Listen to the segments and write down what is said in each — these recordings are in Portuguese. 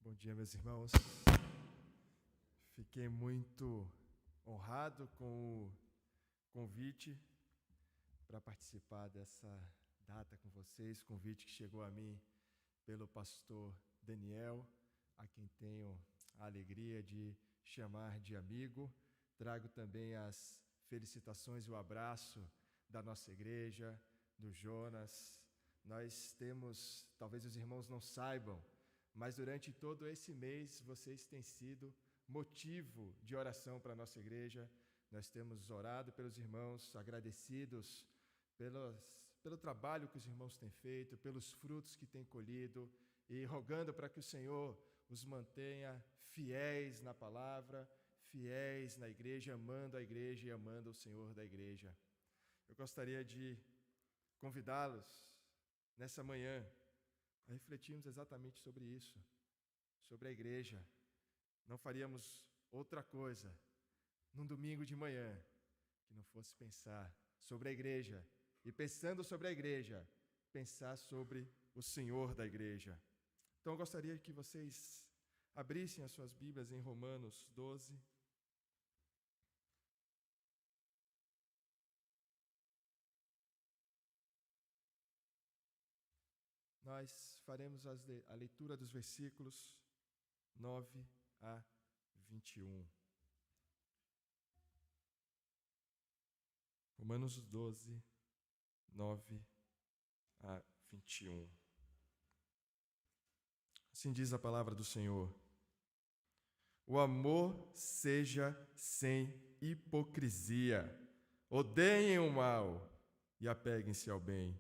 Bom dia, meus irmãos. Fiquei muito honrado com o convite para participar dessa data com vocês, convite que chegou a mim pelo pastor Daniel, a quem tenho a alegria de chamar de amigo. Trago também as felicitações e o abraço da nossa igreja, do Jonas. Nós temos, talvez os irmãos não saibam, mas durante todo esse mês vocês têm sido motivo de oração para a nossa igreja. Nós temos orado pelos irmãos, agradecidos pelo trabalho que os irmãos têm feito, pelos frutos que têm colhido e rogando para que o Senhor os mantenha fiéis na palavra, fiéis na igreja, amando a igreja e amando o Senhor da igreja. Eu gostaria de convidá-los nessa manhã a refletirmos exatamente sobre isso, sobre a igreja. Não faríamos outra coisa num domingo de manhã que não fosse pensar sobre a igreja e, pensando sobre a igreja, pensar sobre o Senhor da igreja. Então eu gostaria que vocês abrissem as suas Bíblias em Romanos 12. Nós faremos a leitura dos versículos 9 a 21. Romanos 12, 9 a 21. Assim diz a palavra do Senhor: o amor seja sem hipocrisia. Odeiem o mal e apeguem-se ao bem.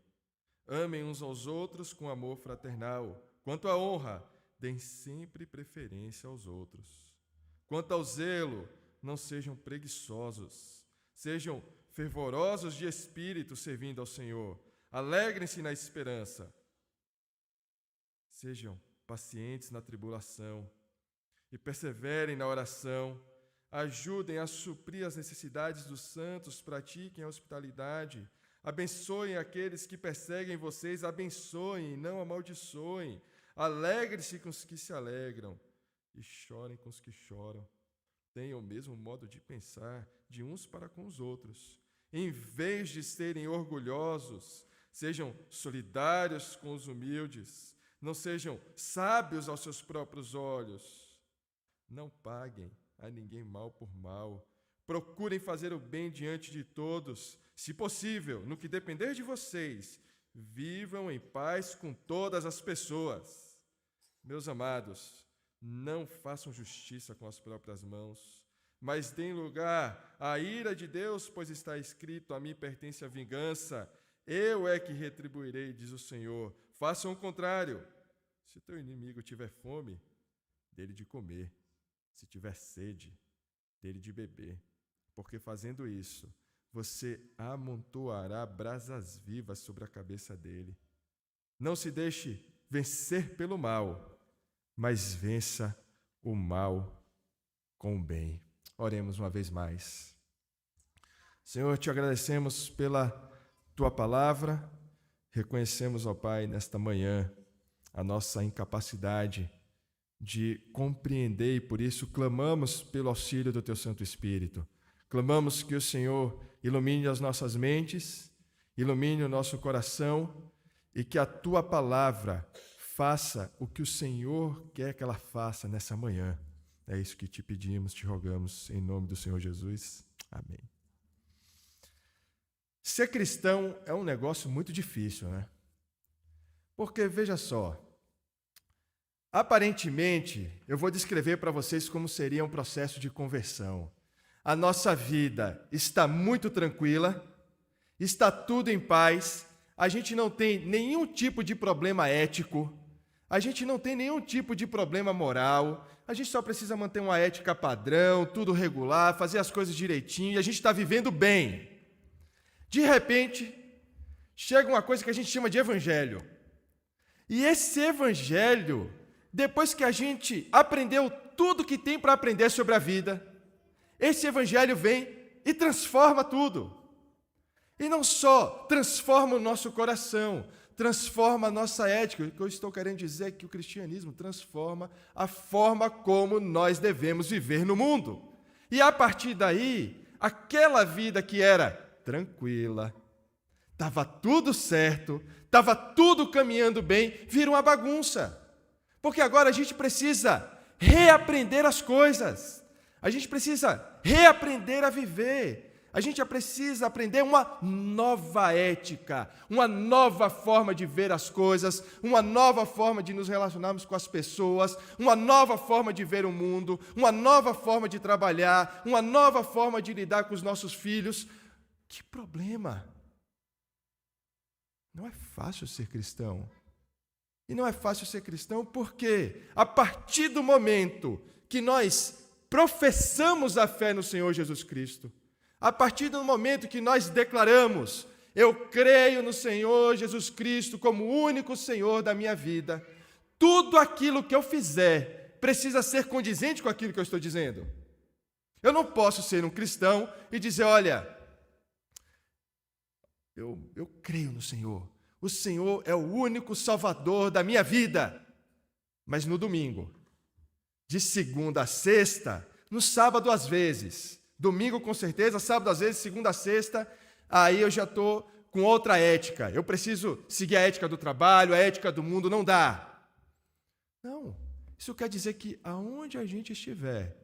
Amem uns aos outros com amor fraternal. Quanto à honra, deem sempre preferência aos outros. Quanto ao zelo, não sejam preguiçosos. Sejam fervorosos de espírito, servindo ao Senhor. Alegrem-se na esperança. Sejam pacientes na tribulação e perseverem na oração. Ajudem a suprir as necessidades dos santos, pratiquem a hospitalidade. Abençoem aqueles que perseguem vocês, abençoem e não amaldiçoem. Alegre-se com os que se alegram e chorem com os que choram. Tenham o mesmo modo de pensar de uns para com os outros. Em vez de serem orgulhosos, sejam solidários com os humildes. Não sejam sábios aos seus próprios olhos. Não paguem a ninguém mal por mal. Procurem fazer o bem diante de todos. Se possível, no que depender de vocês, vivam em paz com todas as pessoas. Meus amados, não façam justiça com as próprias mãos, mas deem lugar à ira de Deus, pois está escrito: a mim pertence a vingança, eu é que retribuirei, diz o Senhor. Façam o contrário. Se teu inimigo tiver fome, dê-lhe de comer. Se tiver sede, dê-lhe de beber. Porque fazendo isso, você amontoará brasas vivas sobre a cabeça dele. Não se deixe vencer pelo mal, mas vença o mal com o bem. Oremos uma vez mais. Senhor, te agradecemos pela tua palavra. Reconhecemos, ó Pai, nesta manhã, a nossa incapacidade de compreender e por isso clamamos pelo auxílio do teu Santo Espírito. Clamamos que o Senhor ilumine as nossas mentes, ilumine o nosso coração e que a tua palavra faça o que o Senhor quer que ela faça nessa manhã. É isso que te pedimos, te rogamos, em nome do Senhor Jesus. Amém. Ser cristão é um negócio muito difícil, né? Porque, veja só, aparentemente, eu vou descrever para vocês como seria um processo de conversão. A nossa vida está muito tranquila, está tudo em paz, a gente não tem nenhum tipo de problema ético, a gente não tem nenhum tipo de problema moral, a gente só precisa manter uma ética padrão, tudo regular, fazer as coisas direitinho, e a gente está vivendo bem. De repente, chega uma coisa que a gente chama de evangelho. E esse evangelho, depois que a gente aprendeu tudo que tem para aprender sobre a vida, esse evangelho vem e transforma tudo. E não só transforma o nosso coração, transforma a nossa ética. O que eu estou querendo dizer é que o cristianismo transforma a forma como nós devemos viver no mundo. E a partir daí, aquela vida que era tranquila, estava tudo certo, estava tudo caminhando bem, vira uma bagunça. Porque agora a gente precisa reaprender as coisas. A gente precisa reaprender a viver. A gente precisa aprender uma nova ética, uma nova forma de ver as coisas, uma nova forma de nos relacionarmos com as pessoas, uma nova forma de ver o mundo, uma nova forma de trabalhar, uma nova forma de lidar com os nossos filhos. Que problema! Não é fácil ser cristão. E não é fácil ser cristão porque, a partir do momento que nós professamos a fé no Senhor Jesus Cristo, a partir do momento que nós declaramos, eu creio no Senhor Jesus Cristo como o único Senhor da minha vida, tudo aquilo que eu fizer precisa ser condizente com aquilo que eu estou dizendo. Eu não posso ser um cristão e dizer, olha, eu creio no Senhor. O Senhor é o único Salvador da minha vida. Mas no domingo, de segunda a sexta, no sábado às vezes, domingo com certeza, sábado às vezes, segunda a sexta, aí eu já estou com outra ética. Eu preciso seguir a ética do trabalho, a ética do mundo, não dá. Não, isso quer dizer que aonde a gente estiver,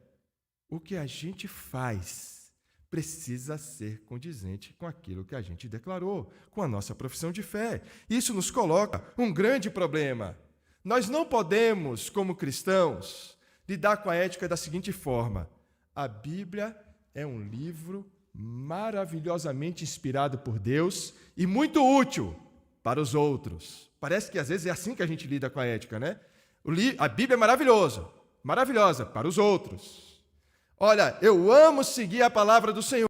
o que a gente faz precisa ser condizente com aquilo que a gente declarou, com a nossa profissão de fé. Isso nos coloca um grande problema. Nós não podemos, como cristãos, lidar com a ética da seguinte forma: a Bíblia é um livro maravilhosamente inspirado por Deus e muito útil para os outros. Parece que às vezes é assim que a gente lida com a ética, né? A Bíblia é maravilhosa para os outros. Olha, eu amo seguir a palavra do Senhor,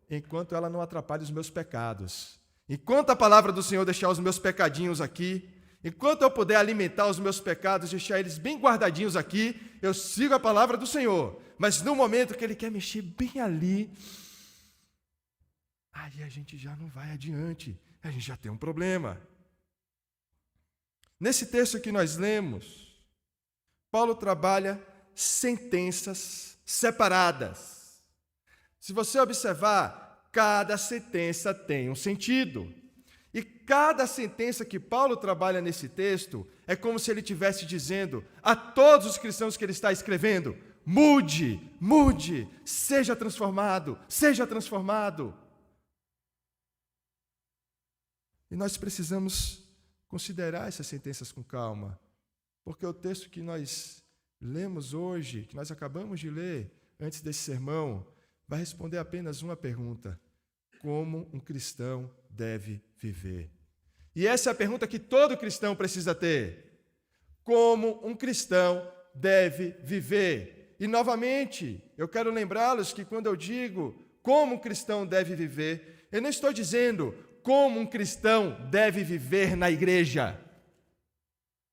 enquanto ela não atrapalha os meus pecados. Enquanto a palavra do Senhor deixar os meus pecadinhos aqui, enquanto eu puder alimentar os meus pecados, deixar eles bem guardadinhos aqui, eu sigo a palavra do Senhor. Mas no momento que Ele quer mexer bem ali, aí a gente já não vai adiante, a gente já tem um problema. Nesse texto que nós lemos, Paulo trabalha sentenças separadas. Se você observar, cada sentença tem um sentido. E cada sentença que Paulo trabalha nesse texto é como se ele estivesse dizendo a todos os cristãos que ele está escrevendo: mude, mude, seja transformado, seja transformado. E nós precisamos considerar essas sentenças com calma, porque o texto que nós lemos hoje, que nós acabamos de ler antes desse sermão, vai responder apenas uma pergunta: como um cristão deve viver? E essa é a pergunta que todo cristão precisa ter. Como um cristão deve viver? E, novamente, eu quero lembrá-los que quando eu digo como um cristão deve viver, eu não estou dizendo como um cristão deve viver na igreja.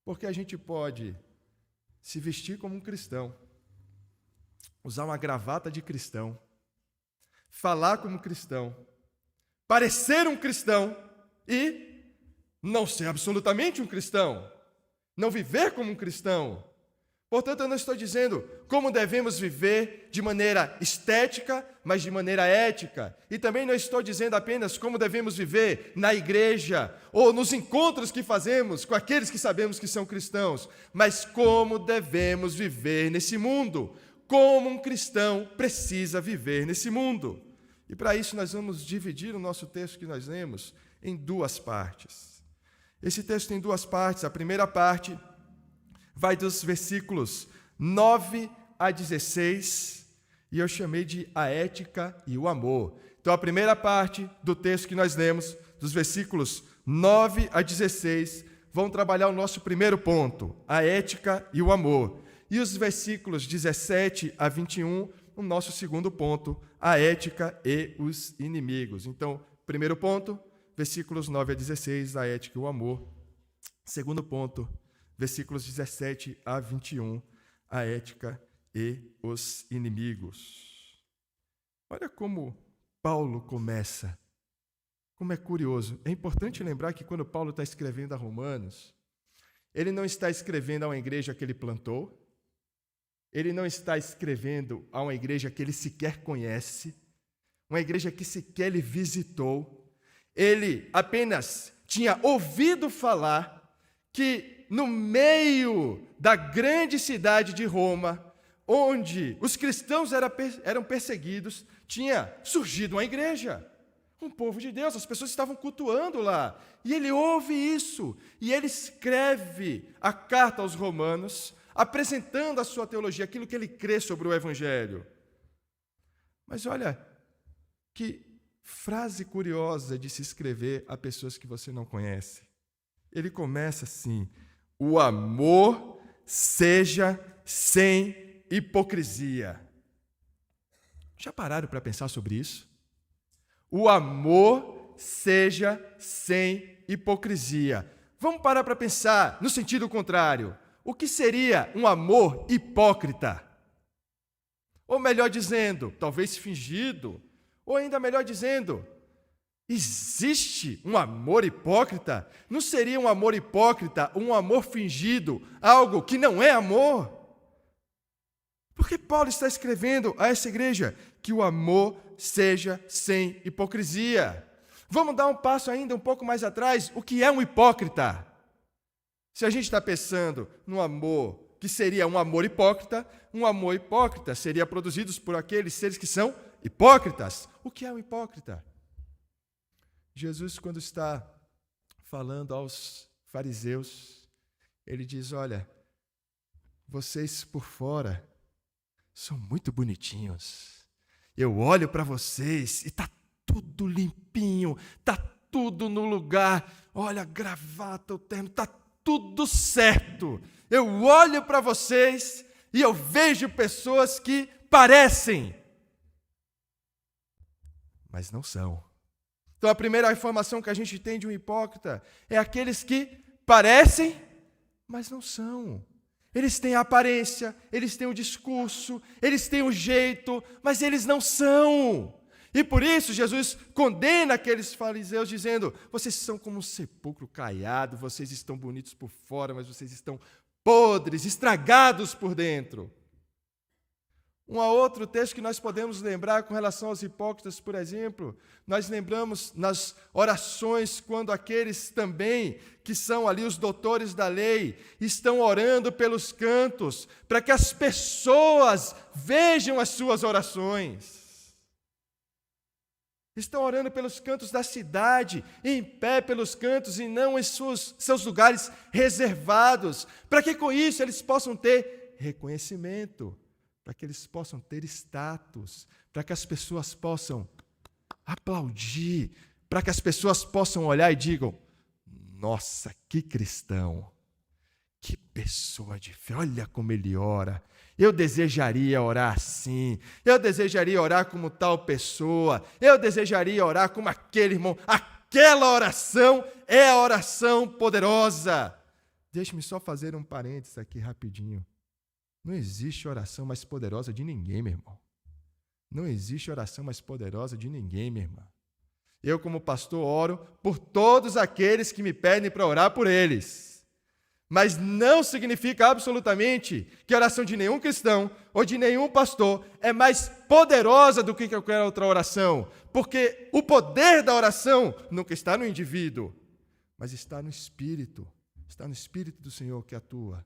Porque a gente pode se vestir como um cristão, usar uma gravata de cristão, falar como cristão, parecer um cristão e não ser absolutamente um cristão, não viver como um cristão. Portanto, eu não estou dizendo como devemos viver de maneira estética, mas de maneira ética. E também não estou dizendo apenas como devemos viver na igreja ou nos encontros que fazemos com aqueles que sabemos que são cristãos, mas como devemos viver nesse mundo, como um cristão precisa viver nesse mundo. E para isso nós vamos dividir o nosso texto que nós lemos em duas partes. Esse texto tem duas partes. A primeira parte vai dos versículos 9 a 16, e eu chamei de a ética e o amor. Então, a primeira parte do texto que nós lemos, dos versículos 9 a 16, vão trabalhar o nosso primeiro ponto, a ética e o amor. E os versículos 17 a 21, o nosso segundo ponto, a ética e os inimigos. Então, primeiro ponto, versículos 9 a 16, a ética e o amor. Segundo ponto, versículos 17 a 21, a ética e os inimigos. Olha como Paulo começa. Como é curioso. É importante lembrar que quando Paulo está escrevendo a Romanos, ele não está escrevendo a uma igreja que ele plantou, ele não está escrevendo a uma igreja que ele sequer conhece, uma igreja que sequer ele visitou. Ele apenas tinha ouvido falar que no meio da grande cidade de Roma, onde os cristãos eram perseguidos, tinha surgido uma igreja, um povo de Deus, as pessoas estavam cultuando lá. E ele ouve isso, e ele escreve a carta aos Romanos, apresentando a sua teologia, aquilo que ele crê sobre o Evangelho. Mas olha, que frase curiosa de se escrever a pessoas que você não conhece. Ele começa assim: o amor seja sem hipocrisia. Já pararam para pensar sobre isso? O amor seja sem hipocrisia. Vamos parar para pensar no sentido contrário. O que seria um amor hipócrita? Ou melhor dizendo, talvez fingido, ou ainda melhor dizendo, existe um amor hipócrita? Não seria um amor hipócrita, um amor fingido, algo que não é amor? Porque Paulo está escrevendo a essa igreja que o amor seja sem hipocrisia. Vamos dar um passo ainda um pouco mais atrás. O que é um hipócrita? Se a gente está pensando no amor que seria um amor hipócrita seria produzido por aqueles seres que são hipócritas. O que é um hipócrita? Jesus, quando está falando aos fariseus, ele diz: olha, vocês por fora são muito bonitinhos. Eu olho para vocês e está tudo limpinho, está tudo no lugar. Olha, a gravata, o terno, está tudo certo. Eu olho para vocês e eu vejo pessoas que parecem, mas não são. Então, a primeira informação que a gente tem de um hipócrita é aqueles que parecem, mas não são. Eles têm a aparência, eles têm o discurso, eles têm o jeito, mas eles não são. E por isso Jesus condena aqueles fariseus dizendo: vocês são como um sepulcro caiado, vocês estão bonitos por fora, mas vocês estão podres, estragados por dentro. Um outro texto que nós podemos lembrar com relação aos hipócritas, por exemplo, nós lembramos nas orações quando aqueles também que são ali os doutores da lei estão orando pelos cantos para que as pessoas vejam as suas orações. Estão orando pelos cantos da cidade, em pé pelos cantos e não em seus lugares reservados, para que com isso eles possam ter reconhecimento, para que eles possam ter status, para que as pessoas possam aplaudir, para que as pessoas possam olhar e digam: nossa, que cristão, que pessoa de fé, olha como ele ora. Eu desejaria orar assim, eu desejaria orar como tal pessoa, eu desejaria orar como aquele irmão. Aquela oração é a oração poderosa. Deixe-me só fazer um parênteses aqui rapidinho. Não existe oração mais poderosa de ninguém, meu irmão. Não existe oração mais poderosa de ninguém, minha irmã. Eu, como pastor, oro por todos aqueles que me pedem para orar por eles. Mas não significa absolutamente que a oração de nenhum cristão ou de nenhum pastor é mais poderosa do que qualquer outra oração. Porque o poder da oração nunca está no indivíduo, mas está no Espírito. Está no Espírito do Senhor que atua.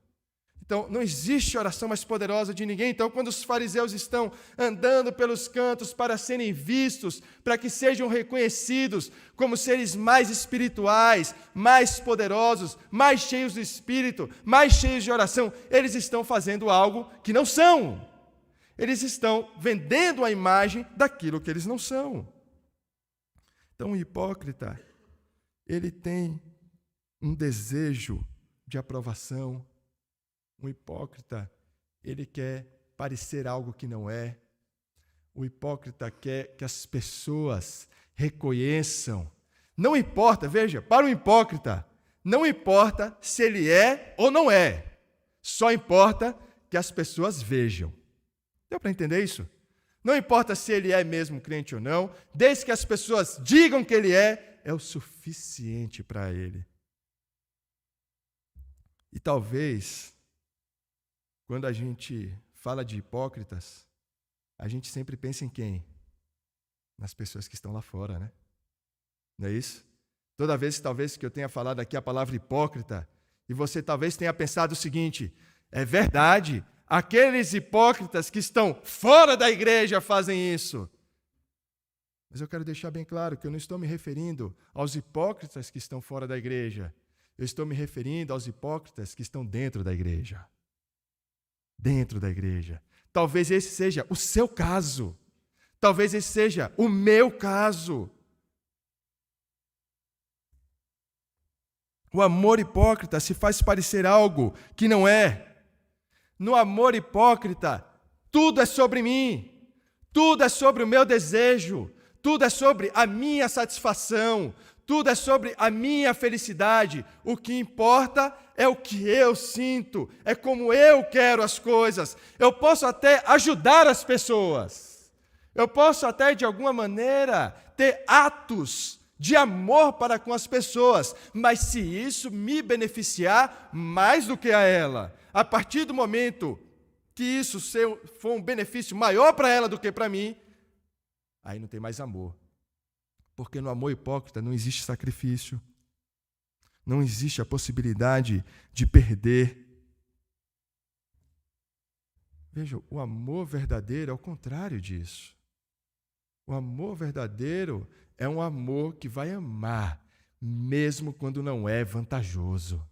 Então, não existe oração mais poderosa de ninguém. Então, quando os fariseus estão andando pelos cantos para serem vistos, para que sejam reconhecidos como seres mais espirituais, mais poderosos, mais cheios do Espírito, mais cheios de oração, eles estão fazendo algo que não são. Eles estão vendendo a imagem daquilo que eles não são. Então, o hipócrita, ele tem um desejo de aprovação. Um hipócrita, ele quer parecer algo que não é. O hipócrita quer que as pessoas reconheçam. Não importa, veja, para o hipócrita, não importa se ele é ou não é. Só importa que as pessoas vejam. Deu para entender isso? não importa se ele é mesmo crente ou não, desde que as pessoas digam que ele é o suficiente para ele. E talvez, quando a gente fala de hipócritas, a gente sempre pensa em quem? Nas pessoas que estão lá fora, né? Não é isso? Toda vez, talvez, que eu tenha falado aqui a palavra hipócrita, e você talvez tenha pensado o seguinte: é verdade, aqueles hipócritas que estão fora da igreja fazem isso. Mas eu quero deixar bem claro que eu não estou me referindo aos hipócritas que estão fora da igreja. Eu estou me referindo aos hipócritas que estão dentro da igreja. Dentro da igreja. Talvez esse seja o seu caso. Talvez esse seja o meu caso. O amor hipócrita se faz parecer algo que não é. No amor hipócrita, tudo é sobre mim, tudo é sobre o meu desejo, tudo é sobre a minha satisfação, tudo é sobre a minha felicidade. O que importa é o que eu sinto, é como eu quero as coisas. Eu posso até ajudar as pessoas, eu posso até, de alguma maneira, ter atos de amor para com as pessoas, mas se isso me beneficiar mais do que a ela, a partir do momento que isso for um benefício maior para ela do que para mim, aí não tem mais amor. Porque no amor hipócrita não existe sacrifício, não existe a possibilidade de perder. Veja, o amor verdadeiro é o contrário disso. O amor verdadeiro é um amor que vai amar, mesmo quando não é vantajoso,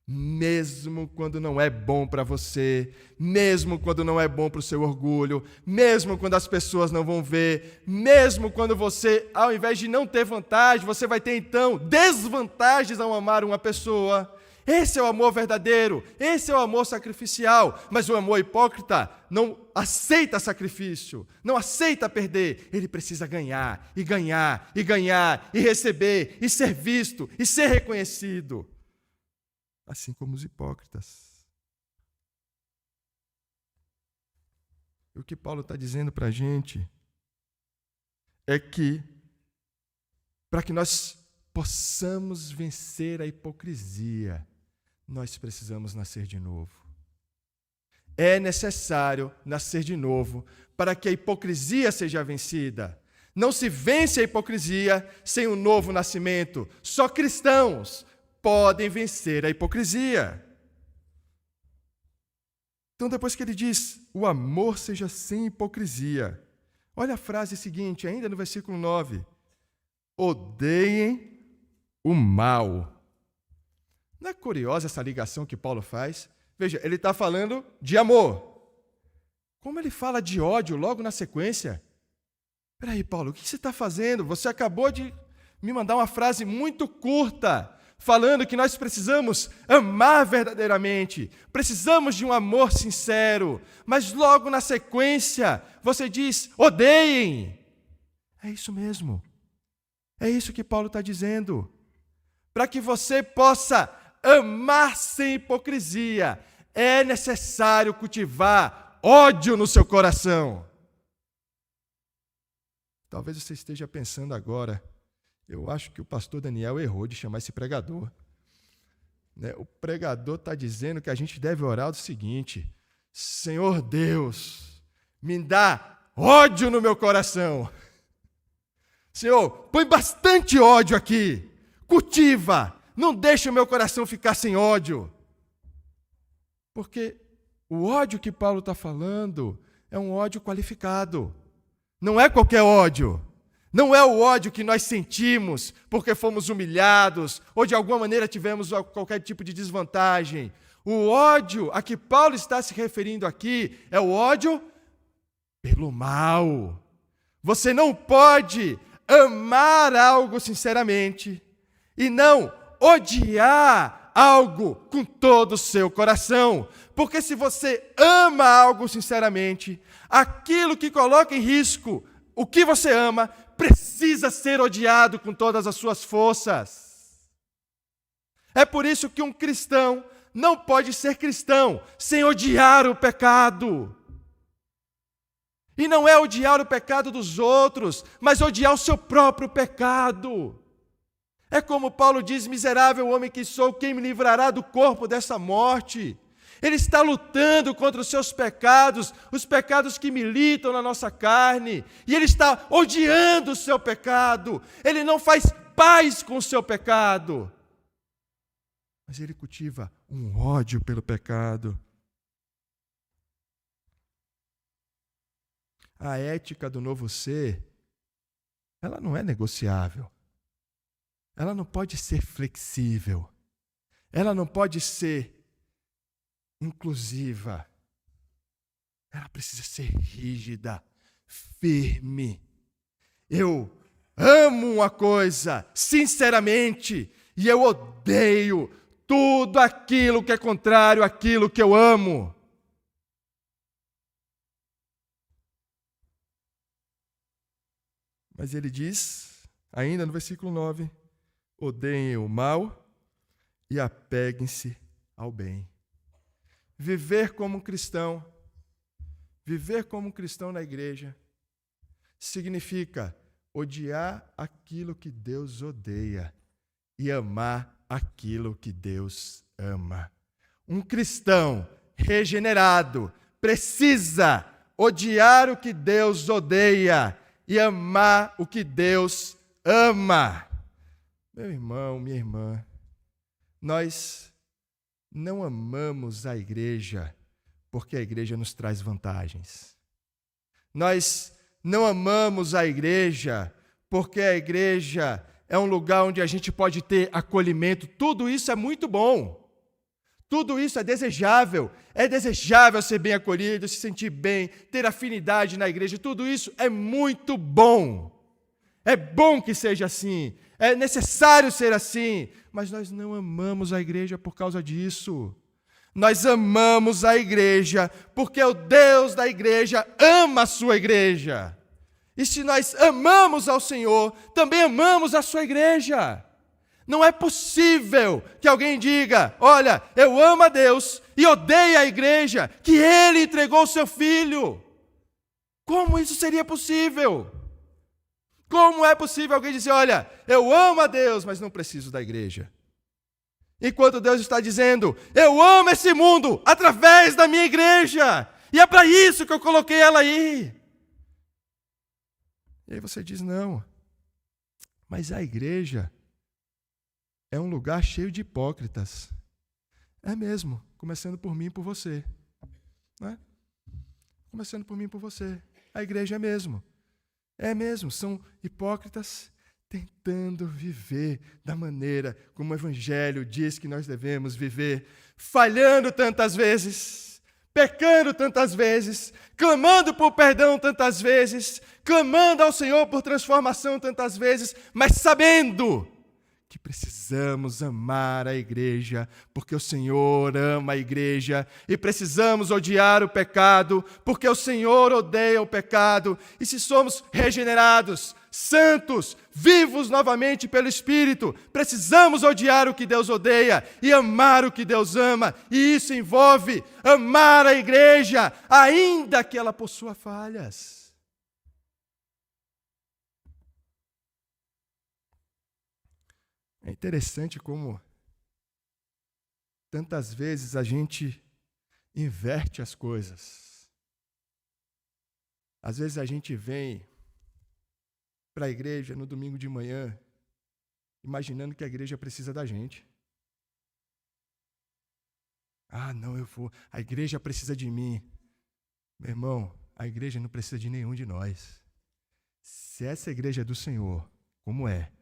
mesmo quando não é bom para você, mesmo quando não é bom para o seu orgulho, mesmo quando as pessoas não vão ver, mesmo quando você, ao invés de não ter vantagem, você vai ter então desvantagens ao amar uma pessoa. Esse é o amor verdadeiro, esse é o amor sacrificial, mas o amor hipócrita não aceita sacrifício, não aceita perder, ele precisa ganhar, e ganhar, e ganhar, e receber, e ser visto, e ser reconhecido, assim como os hipócritas. E o que Paulo está dizendo para a gente é que, para que nós possamos vencer a hipocrisia, nós precisamos nascer de novo. É necessário nascer de novo para que a hipocrisia seja vencida. Não se vence a hipocrisia sem um novo nascimento. Só cristãos podem vencer a hipocrisia. Então, depois que ele diz, o amor seja sem hipocrisia, olha a frase seguinte, ainda no versículo 9. Odeiem o mal. Não é curiosa essa ligação que Paulo faz? Veja, ele está falando de amor. Como ele fala de ódio logo na sequência? Espera aí, Paulo, o que você está fazendo? Você acabou de me mandar uma frase muito curta, falando que nós precisamos amar verdadeiramente, precisamos de um amor sincero, mas logo na sequência você diz, odeiem. É isso mesmo. É isso que Paulo está dizendo. Para que você possa amar sem hipocrisia, é necessário cultivar ódio no seu coração. Talvez você esteja pensando agora, eu acho que o pastor Daniel errou de chamar esse pregador. O pregador está dizendo que a gente deve orar o seguinte, Senhor Deus, me dá ódio no meu coração. Senhor, põe bastante ódio aqui, cultiva, não deixa o meu coração ficar sem ódio. Porque o ódio que Paulo está falando é um ódio qualificado. Não é qualquer ódio. Não é o ódio que nós sentimos porque fomos humilhados ou de alguma maneira tivemos qualquer tipo de desvantagem. O ódio a que Paulo está se referindo aqui é o ódio pelo mal. Você não pode amar algo sinceramente e não odiar algo com todo o seu coração. Porque se você ama algo sinceramente, aquilo que coloca em risco o que você ama precisa ser odiado com todas as suas forças. É por isso que um cristão não pode ser cristão sem odiar o pecado. E não é odiar o pecado dos outros, mas odiar o seu próprio pecado. É como Paulo diz: miserável homem que sou, quem me livrará do corpo dessa morte? Ele está lutando contra os seus pecados, os pecados que militam na nossa carne, e ele está odiando o seu pecado. Ele não faz paz com o seu pecado, mas ele cultiva um ódio pelo pecado. A ética do novo ser, ela não é negociável. Ela não pode ser flexível. Ela não pode ser inclusiva. Ela precisa ser rígida, firme. Eu amo uma coisa, sinceramente, e eu odeio tudo aquilo que é contrário àquilo que eu amo. Mas ele diz, ainda no versículo 9, odeiem o mal e apeguem-se ao bem. Viver como um cristão na igreja, significa odiar aquilo que Deus odeia e amar aquilo que Deus ama. Um cristão regenerado precisa odiar o que Deus odeia e amar o que Deus ama. Meu irmão, minha irmã, nós não amamos a igreja porque a igreja nos traz vantagens. Nós não amamos a igreja porque a igreja é um lugar onde a gente pode ter acolhimento. Tudo isso é muito bom. Tudo isso é desejável. É desejável ser bem acolhido, se sentir bem, ter afinidade na igreja. Tudo isso é muito bom. É bom que seja assim. É necessário ser assim. Mas nós não amamos a igreja por causa disso. Nós amamos a igreja porque o Deus da igreja ama a sua igreja. E se nós amamos ao Senhor, também amamos a sua igreja. Não é possível que alguém diga, olha, eu amo a Deus e odeio a igreja, que Ele entregou o seu Filho. Como isso seria possível? Como é possível alguém dizer, olha, eu amo a Deus, mas não preciso da igreja? Enquanto Deus está dizendo, eu amo esse mundo através da minha igreja, e é para isso que eu coloquei ela aí. E aí você diz, não, mas a igreja é um lugar cheio de hipócritas. É mesmo, começando por mim e por você. Não é? Começando por mim e por você. A igreja é mesmo. É mesmo, são hipócritas tentando viver da maneira como o Evangelho diz que nós devemos viver, falhando tantas vezes, pecando tantas vezes, clamando por perdão tantas vezes, clamando ao Senhor por transformação tantas vezes, mas sabendo que precisamos amar a igreja, porque o Senhor ama a igreja, e precisamos odiar o pecado, porque o Senhor odeia o pecado, e se somos regenerados, santos, vivos novamente pelo Espírito, precisamos odiar o que Deus odeia e amar o que Deus ama, e isso envolve amar a igreja, ainda que ela possua falhas. É interessante como tantas vezes a gente inverte as coisas. Às vezes a gente vem para a igreja no domingo de manhã, imaginando que a igreja precisa da gente. Ah, não, eu vou. A igreja precisa de mim. Meu irmão, a igreja não precisa de nenhum de nós. Se essa igreja é do Senhor, como é?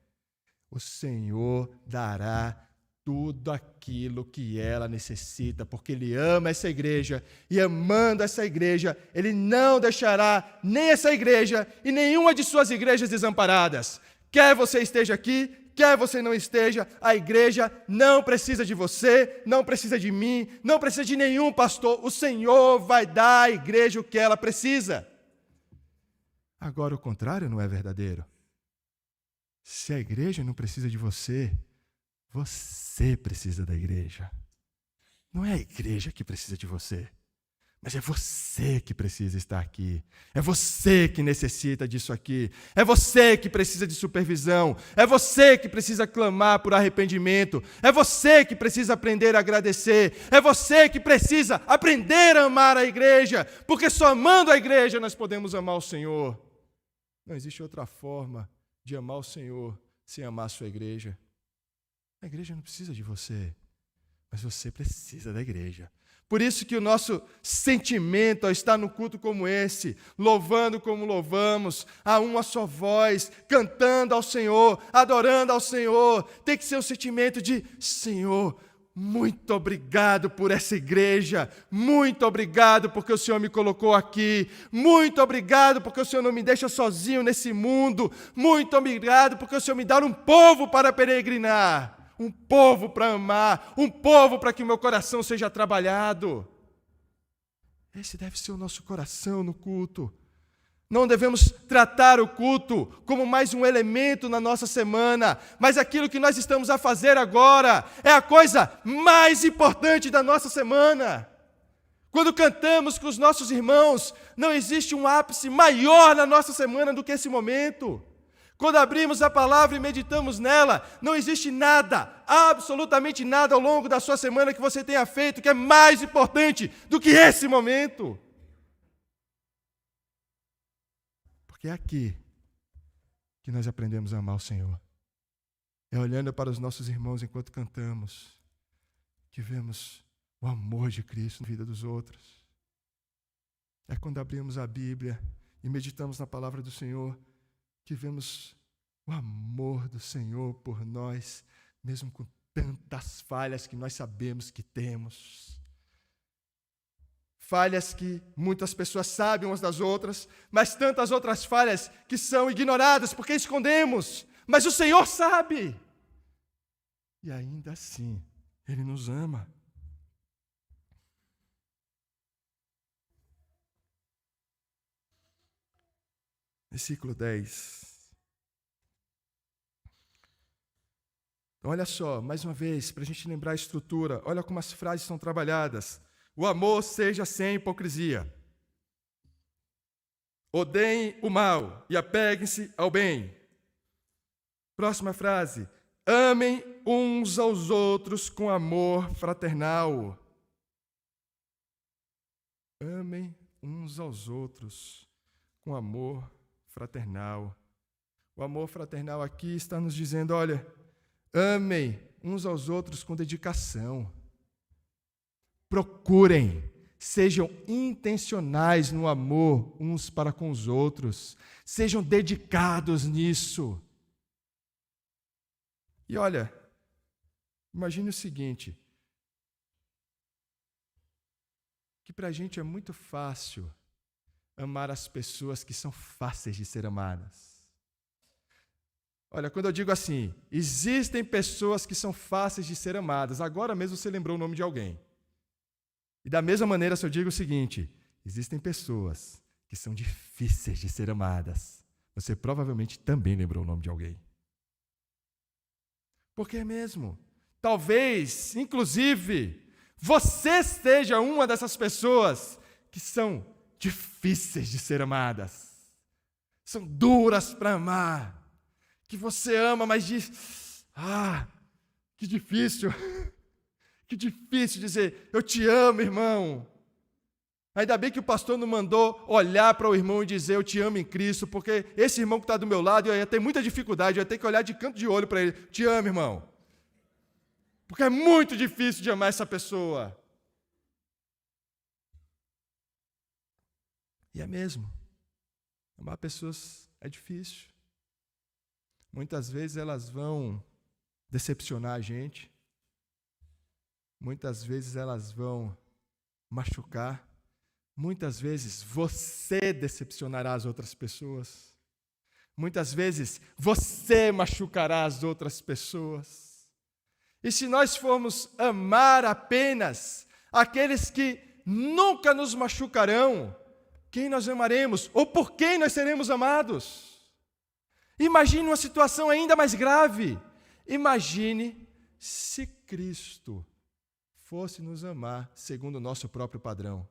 O Senhor dará tudo aquilo que ela necessita, porque Ele ama essa igreja, e amando essa igreja, Ele não deixará nem essa igreja e nenhuma de suas igrejas desamparadas. Quer você esteja aqui, quer você não esteja, a igreja não precisa de você, não precisa de mim, não precisa de nenhum pastor. O Senhor vai dar à igreja o que ela precisa. Agora, o contrário não é verdadeiro. Se a igreja não precisa de você, você precisa da igreja. Não é a igreja que precisa de você. Mas é você que precisa estar aqui. É você que necessita disso aqui. É você que precisa de supervisão. É você que precisa clamar por arrependimento. É você que precisa aprender a agradecer. É você que precisa aprender a amar a igreja. Porque só amando a igreja nós podemos amar o Senhor. Não existe outra forma de amar o Senhor sem amar a sua igreja. A igreja não precisa de você, mas você precisa da igreja. Por isso que o nosso sentimento ao estar no culto como esse, louvando como louvamos, a uma só voz, cantando ao Senhor, adorando ao Senhor, tem que ser um sentimento de: Senhor, muito obrigado por essa igreja, muito obrigado porque o Senhor me colocou aqui, muito obrigado porque o Senhor não me deixa sozinho nesse mundo, muito obrigado porque o Senhor me dá um povo para peregrinar. Um povo para amar, um povo para que o meu coração seja trabalhado. Esse deve ser o nosso coração no culto. Não devemos tratar o culto como mais um elemento na nossa semana, mas aquilo que nós estamos a fazer agora é a coisa mais importante da nossa semana. Quando cantamos com os nossos irmãos, não existe um ápice maior na nossa semana do que esse momento. Quando abrimos a palavra e meditamos nela, não existe nada, absolutamente nada ao longo da sua semana que você tenha feito que é mais importante do que esse momento. Porque é aqui que nós aprendemos a amar o Senhor. É olhando para os nossos irmãos enquanto cantamos que vemos o amor de Cristo na vida dos outros. É quando abrimos a Bíblia e meditamos na palavra do Senhor que vemos o amor do Senhor por nós, mesmo com tantas falhas que nós sabemos que temos. Falhas que muitas pessoas sabem umas das outras, mas tantas outras falhas que são ignoradas porque escondemos. Mas o Senhor sabe. E ainda assim, Ele nos ama. Versículo 10. Então, olha só, mais uma vez, para a gente lembrar a estrutura, olha como as frases são trabalhadas. O amor seja sem hipocrisia. Odeiem o mal e apeguem-se ao bem. Próxima frase. Amem uns aos outros com amor fraternal. Amem uns aos outros com amor fraternal. O amor fraternal aqui está nos dizendo, olha, amem uns aos outros com dedicação. Procurem, sejam intencionais no amor uns para com os outros. Sejam dedicados nisso. E olha, imagine o seguinte, que para a gente é muito fácil amar as pessoas que são fáceis de ser amadas. Olha, quando eu digo assim, existem pessoas que são fáceis de ser amadas, agora mesmo você lembrou o nome de alguém. E da mesma maneira, se eu digo o seguinte, existem pessoas que são difíceis de ser amadas, você provavelmente também lembrou o nome de alguém. Por que mesmo? Talvez, inclusive, você seja uma dessas pessoas que são difíceis de ser amadas, são duras para amar, que você ama, mas diz, que difícil dizer, eu te amo, irmão. Ainda bem que o pastor não mandou olhar para o irmão e dizer, eu te amo em Cristo, porque esse irmão que está do meu lado, eu ia ter muita dificuldade, eu ia ter que olhar de canto de olho para ele, te amo, irmão. Porque é muito difícil de amar essa pessoa. E é mesmo. Amar pessoas é difícil. Muitas vezes elas vão decepcionar a gente. Muitas vezes elas vão machucar. Muitas vezes você decepcionará as outras pessoas. Muitas vezes você machucará as outras pessoas. E se nós formos amar apenas aqueles que nunca nos machucarão, quem nós amaremos? Ou por quem nós seremos amados? Imagine uma situação ainda mais grave. Imagine se Cristo fosse nos amar segundo o nosso próprio padrão.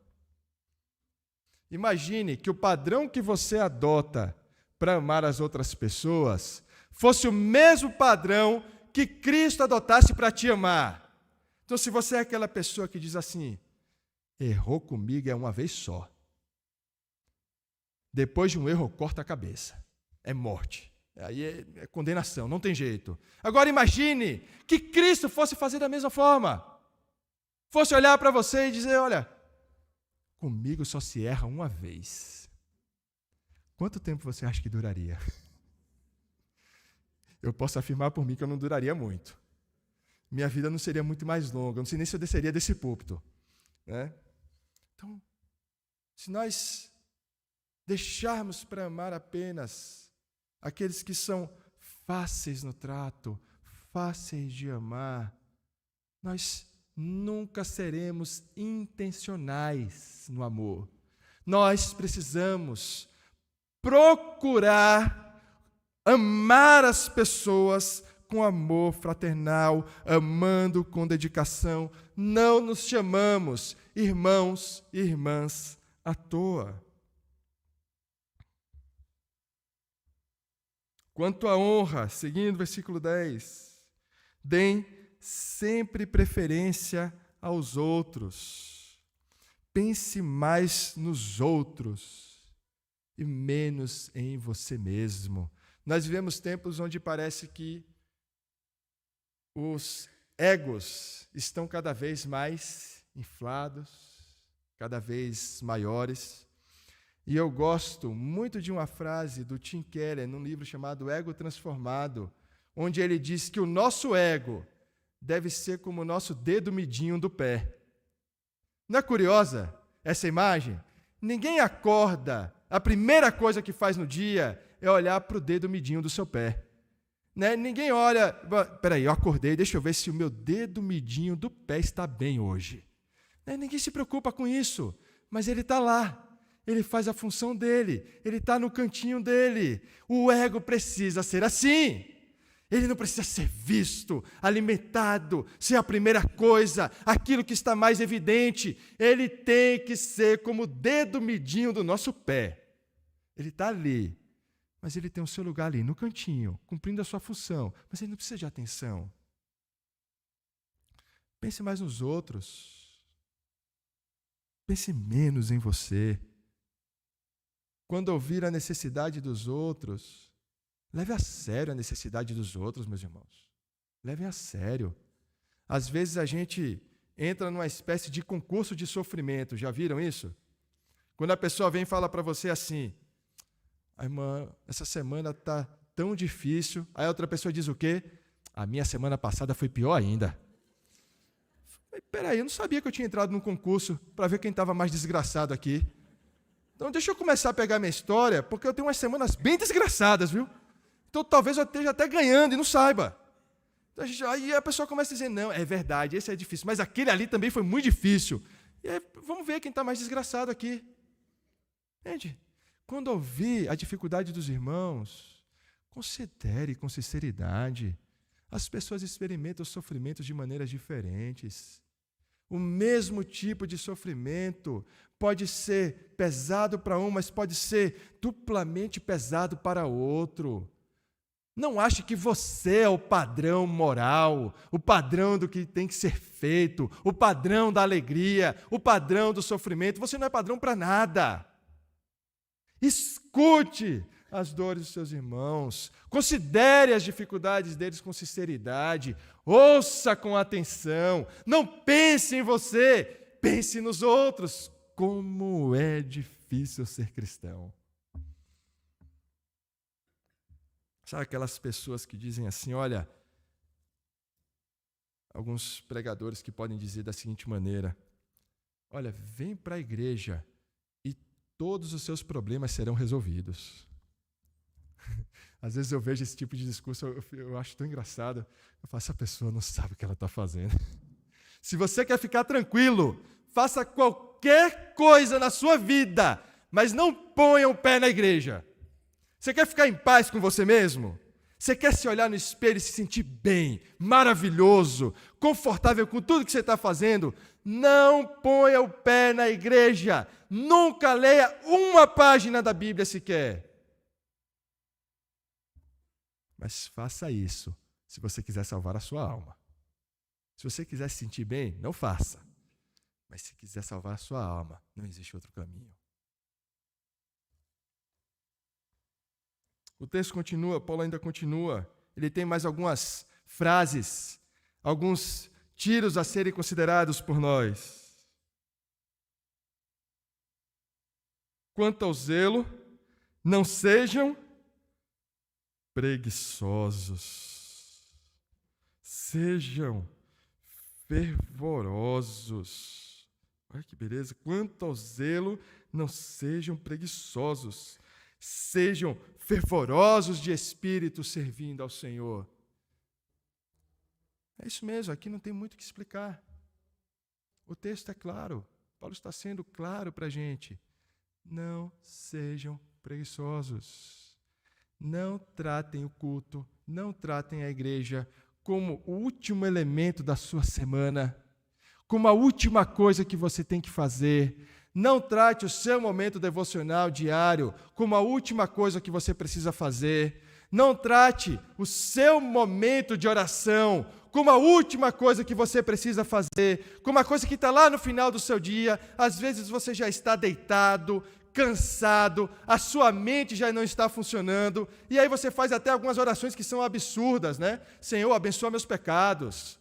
Imagine que o padrão que você adota para amar as outras pessoas fosse o mesmo padrão que Cristo adotasse para te amar. Então, se você é aquela pessoa que diz assim, errou comigo é uma vez só. Depois de um erro, corta a cabeça. É morte. Aí é condenação, não tem jeito. Agora imagine que Cristo fosse fazer da mesma forma. Fosse olhar para você e dizer, olha, comigo só se erra uma vez. Quanto tempo você acha que duraria? Eu posso afirmar por mim que eu não duraria muito. Minha vida não seria muito mais longa. Eu não sei nem se eu desceria desse púlpito. Né? Então, se nós deixarmos para amar apenas aqueles que são fáceis no trato, fáceis de amar, nós nunca seremos intencionais no amor. Nós precisamos procurar amar as pessoas com amor fraternal, amando com dedicação. Não nos chamamos irmãos e irmãs à toa. Quanto à honra, seguindo o versículo 10, deem sempre preferência aos outros. Pense mais nos outros e menos em você mesmo. Nós vivemos tempos onde parece que os egos estão cada vez mais inflados, cada vez maiores. E eu gosto muito de uma frase do Tim Keller, num livro chamado Ego Transformado, onde ele diz que o nosso ego deve ser como o nosso dedo midinho do pé. Não é curiosa essa imagem? Ninguém acorda, a primeira coisa que faz no dia é olhar para o dedo midinho do seu pé. Né? Ninguém olha, peraí, eu acordei, deixa eu ver se o meu dedo midinho do pé está bem hoje. Né? Ninguém se preocupa com isso, mas ele está lá. Ele faz a função dele, ele está no cantinho dele. O ego precisa ser assim. Ele não precisa ser visto, alimentado, ser a primeira coisa, aquilo que está mais evidente. Ele tem que ser como o dedo midinho do nosso pé. Ele está ali, mas ele tem o seu lugar ali, no cantinho, cumprindo a sua função. Mas ele não precisa de atenção. Pense mais nos outros. Pense menos em você. Quando ouvir a necessidade dos outros, leve a sério a necessidade dos outros, meus irmãos. Levem a sério. Às vezes a gente entra numa espécie de concurso de sofrimento. Já viram isso? Quando a pessoa vem e fala para você assim, irmã, essa semana está tão difícil. Aí a outra pessoa diz o quê? A minha semana passada foi pior ainda. Peraí, eu não sabia que eu tinha entrado num concurso para ver quem estava mais desgraçado aqui. Então, deixa eu começar a pegar minha história, porque eu tenho umas semanas bem desgraçadas, viu? Então, talvez eu esteja até ganhando e não saiba. Então, aí a pessoa começa a dizer, não, é verdade, esse é difícil, mas aquele ali também foi muito difícil. E aí, vamos ver quem está mais desgraçado aqui. Entende? Quando ouvir a dificuldade dos irmãos, considere com sinceridade. As pessoas experimentam sofrimentos de maneiras diferentes. O mesmo tipo de sofrimento pode ser pesado para um, mas pode ser duplamente pesado para outro. Não ache que você é o padrão moral, o padrão do que tem que ser feito, o padrão da alegria, o padrão do sofrimento. Você não é padrão para nada. Escute as dores dos seus irmãos, considere as dificuldades deles com sinceridade, ouça com atenção, não pense em você, pense nos outros. Como é difícil ser cristão. Sabe aquelas pessoas que dizem assim, olha, alguns pregadores que podem dizer da seguinte maneira, olha, vem para a igreja e todos os seus problemas serão resolvidos. Às vezes eu vejo esse tipo de discurso, eu acho tão engraçado. Eu falo, essa pessoa não sabe o que ela está fazendo. Se você quer ficar tranquilo, faça qualquer coisa na sua vida, mas não ponha o pé na igreja. Você quer ficar em paz com você mesmo? Você quer se olhar no espelho e se sentir bem, maravilhoso, confortável com tudo que você está fazendo? Não ponha o pé na igreja, nunca leia uma página da Bíblia sequer. Mas faça isso se você quiser salvar a sua alma. Se você quiser se sentir bem, não faça. Mas se quiser salvar a sua alma, não existe outro caminho. O texto continua, Paulo ainda continua. Ele tem mais algumas frases, alguns tiros a serem considerados por nós. Quanto ao zelo, não sejam preguiçosos. Sejam fervorosos. Olha que beleza. Quanto ao zelo, não sejam preguiçosos. Sejam fervorosos de espírito servindo ao Senhor. É isso mesmo, aqui não tem muito o que explicar. O texto é claro. Paulo está sendo claro para a gente. Não sejam preguiçosos. Não tratem o culto, não tratem a igreja como o último elemento da sua semana, como a última coisa que você tem que fazer. Não trate o seu momento devocional diário como a última coisa que você precisa fazer. Não trate o seu momento de oração como a última coisa que você precisa fazer, como a coisa que está lá no final do seu dia. Às vezes você já está deitado, cansado, a sua mente já não está funcionando, e aí você faz até algumas orações que são absurdas, né? Senhor, abençoa meus pecados.